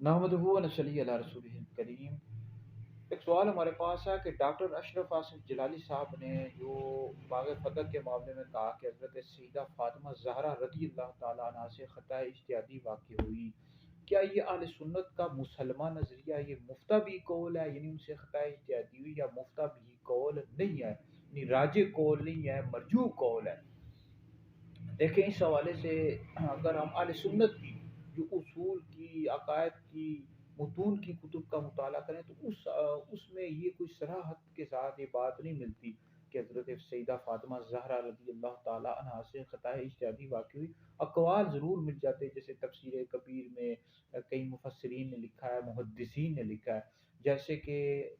نحمدہ و نصلی علی رسولہ الکریم۔ ایک سوال ہمارے پاس ہے کہ ڈاکٹر اشرف آصف جلالی صاحب نے جو باغ فتح کے معاملے میں کہا کہ حضرت سیدہ فاطمہ زہرا رضی اللہ تعالیٰ عنہ سے خطا اجتہادی واقع ہوئی، کیا یہ اہل سنت کا مسلمہ نظریہ، یہ مفتہ بھی قول ہے، یعنی ان سے خطا اجتہادی ہوئی، یا مفتہ بھی قول نہیں ہے، یعنی راجع قول نہیں ہے، مرجوح قول ہے؟ دیکھیں اس حوالے سے اگر ہم اہل سنت کی جو اصول کی، عقائد کی، متون کی کتب کا مطالعہ کریں تو اس میں یہ کوئی صراحت کے ساتھ یہ بات نہیں ملتی کہ حضرت سیدہ فاطمہ زہرا رضی اللہ تعالی عنہا سے خطا اجتہادی واقع ہوئی۔ اقوال ضرور مل جاتے ہیں، جیسے تفسیر کبیر میں کئی مفسرین نے لکھا ہے، محدثین نے لکھا ہے، جیسے کہ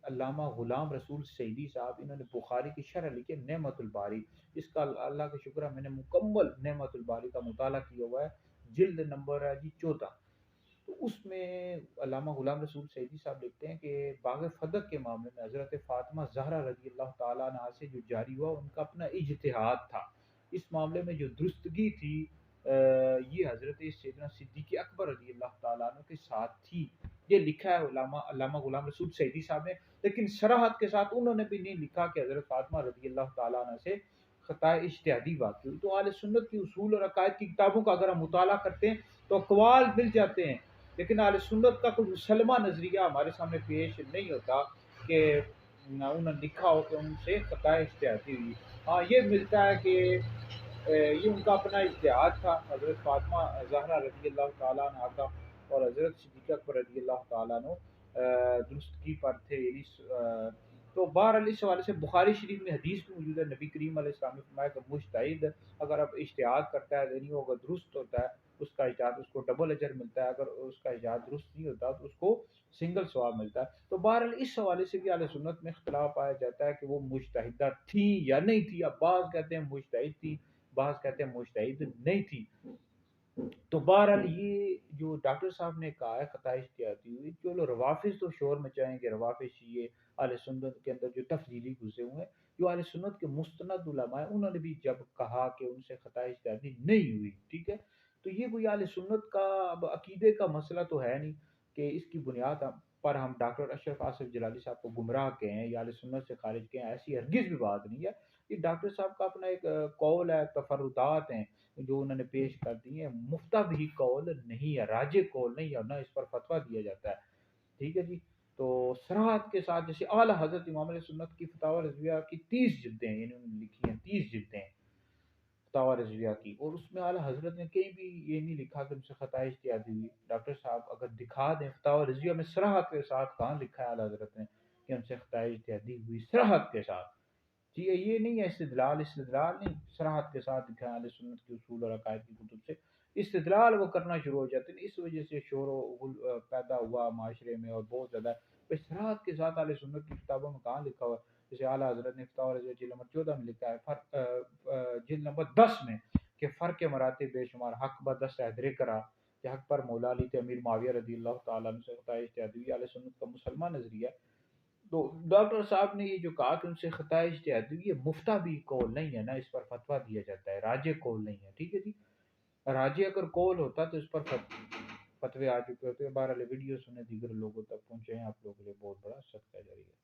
علامہ غلام رسول سعیدی صاحب، انہوں نے بخاری کی شرح لکھی ہے نعمت الباری۔ اس کا اللہ کا شکر ہے میں نے مکمل نعمت الباری کا مطالعہ کیا ہوا ہے، جلد نمبر ہے جی 14۔ تو اس میں علامہ غلام رسول سعیدی صاحب لکھتے ہیں کہ باغ فتح کے معاملے میں حضرت فاطمہ زہرا رضی اللہ تعالیٰ عنہا سے جو جاری ہوا ان کا اپنا اجتہاد تھا۔ اس معاملے میں جو درستگی تھی یہ حضرت سیدنا صدیق اکبر رضی اللہ تعالیٰ عنہ کے ساتھ تھی۔ یہ لکھا ہے علامہ غلام رسول سعیدی صاحب نے، لیکن صراحت کے ساتھ انہوں نے بھی نہیں لکھا کہ حضرت فاطمہ رضی اللہ تعالیٰ عنہ سے خطا اجتہادی واقع ہوئی۔ تو اہل سنت کی اصول اور عقائد کی کتابوں کا اگر ہم مطالعہ کرتے ہیں تو اقوال مل جاتے ہیں، لیکن اہل سنت کا کوئی مسلمہ نظریہ ہمارے سامنے پیش نہیں ہوتا کہ انہوں نے لکھا ہو کہ ان سے خطا اجتہادی ہوئی۔ ہاں یہ ملتا ہے کہ یہ ان کا اپنا اجتہاد تھا، حضرت فاطمہ زہرا رضی اللہ تعالیٰ عنہ کا، اور حضرت صدیق اکبر رضی اللہ تعالیٰ عنہ درستگی پر تھے، یعنی تو بہرحال اس حوالے سے بخاری شریف میں حدیث بھی موجود ہے، نبی کریم علیہ السلام نے فرمایا کہ مجتہد اگر اب اجتہاد کرتا ہے، یعنی وہ اگر درست ہوتا ہے اس کا اجتہاد، اس کو ڈبل اجر ملتا ہے، اگر اس کا اجتہاد درست نہیں ہوتا تو اس کو سنگل ثواب ملتا ہے۔ تو بہرحال اس حوالے سے بھی اہل سنت میں اختلاف پایا جاتا ہے کہ وہ مجتہدہ تھی یا نہیں تھی۔ اب بعض کہتے ہیں مجتہد تھی، بعض کہتے ہیں مجتہد نہیں تھی۔ تو بہرحال یہ جو ڈاکٹر صاحب نے کہا ہے خطا اجتہادی ہوئی، جو روافظ تو شور مچائیں گے، روافظ شیعہ اہل سنت کے اندر جو تفضیلی گھسے ہوئے ہیں، جو اہل سنت کے مستند علماء ہیں، انہوں نے بھی جب کہا کہ ان سے خطا اجتہادی نہیں ہوئی، ٹھیک ہے، تو یہ کوئی اہل سنت کا اب عقیدے کا مسئلہ تو ہے نہیں کہ اس کی بنیاد پر ہم ڈاکٹر اشرف آصف جلالی صاحب کو گمراہ کہیں یا اہل سنت سے خارج کہیں، ایسی ہرگز بھی بات نہیں ہے۔ یہ ڈاکٹر صاحب کا اپنا ایک قول ہے، تفردات ہیں جو انہوں نے پیش کر دی ہیں، مفتہ بھی قول نہیں ہے، راجع قول نہیں ہے، اور نہ اس پر فتویٰ دیا جاتا ہے، ٹھیک ہے جی۔ تو صراحت کے ساتھ جیسے اعلیٰ حضرت امام علیہ سنت کی فتاوی رضویہ کی 30 جلدیں ہیں، یعنی انہوں نے لکھی ہیں 30 جلدیں ہیں فتاوی رضویہ کی، اور اس میں اعلیٰ حضرت نے کہیں بھی یہ نہیں لکھا کہ ان سے خطا اجتہادی ہوئی۔ ڈاکٹر صاحب اگر دکھا دیں فتاوی رضویہ میں صراحت کے ساتھ کہاں لکھا ہے اعلیٰ حضرت نے کہ ان سے خطا اجتہادی ہوئی، صراحت کے ساتھ، جی یہ نہیں ہے استدلال نہیں، صراحت کے ساتھ دکھا ہے اہل سنت کے اصول اور عقائد کی کتب سے۔ استدلال وہ کرنا شروع ہو جاتے ہیں، اس وجہ سے شور و غل پیدا ہوا معاشرے میں، اور بہت زیادہ صراحت کے ساتھ اہل سنت کی کتابوں میں کہاں لکھا ہوا ہے؟ جیسے اعلیٰ حضرت نے فتاوی رضویہ جلد نمبر 14 میں لکھا ہے، جلد نمبر 10 میں، کہ فرق مراتب بے شمار، حق بدست حیدر کرا کہ حق پر مولا علی تے امیر معاویہ رضی اللہ تعالیٰ عنہ سے خطا اجتہادی ہوئی، اہل سنت کا مسلمہ نظریہ ہے۔ تو ڈاکٹر صاحب نے یہ جو کہا کہ ان سے خطا اجتہادی ہوئی، یہ مفتہ بھی قول نہیں ہے، نہ اس پر فتویٰ دیا جاتا ہے، راجع قول نہیں ہے، ٹھیک ہے جی۔ راجع اگر قول ہوتا تو اس پر فتوے آ چکے ہوتے۔ بہرحال ویڈیو سنیں، دیگر لوگوں تک پہنچائیں، آپ لوگوں کے لیے بہت بڑا صدقہ جاریہ ہے۔